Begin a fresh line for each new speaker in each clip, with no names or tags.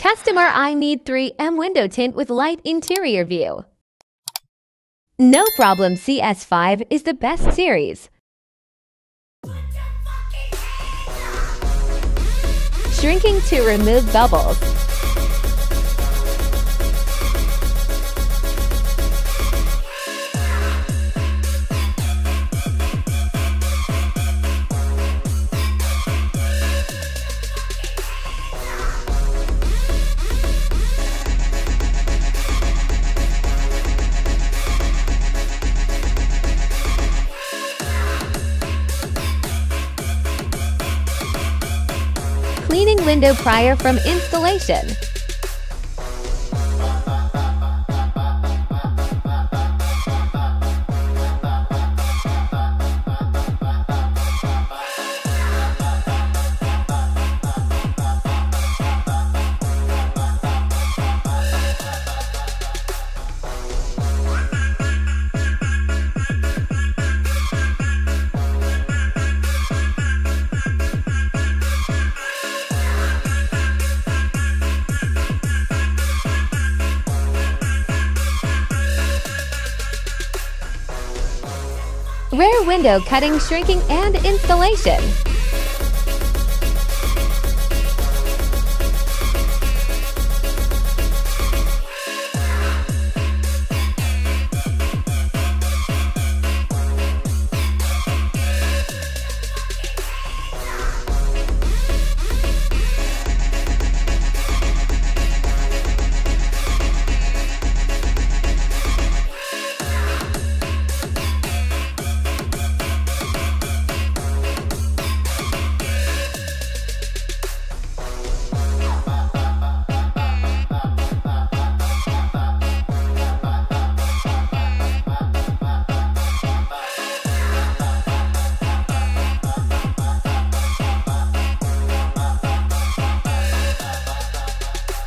Customer, I need 3M window tint with light interior view. No problem, CS5 is the best series. Shrinking to remove bubbles. Cleaning window prior from installation. Rear window cutting, shrinking, and installation.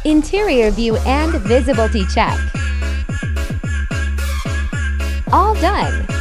Interior view and visibility check. All done.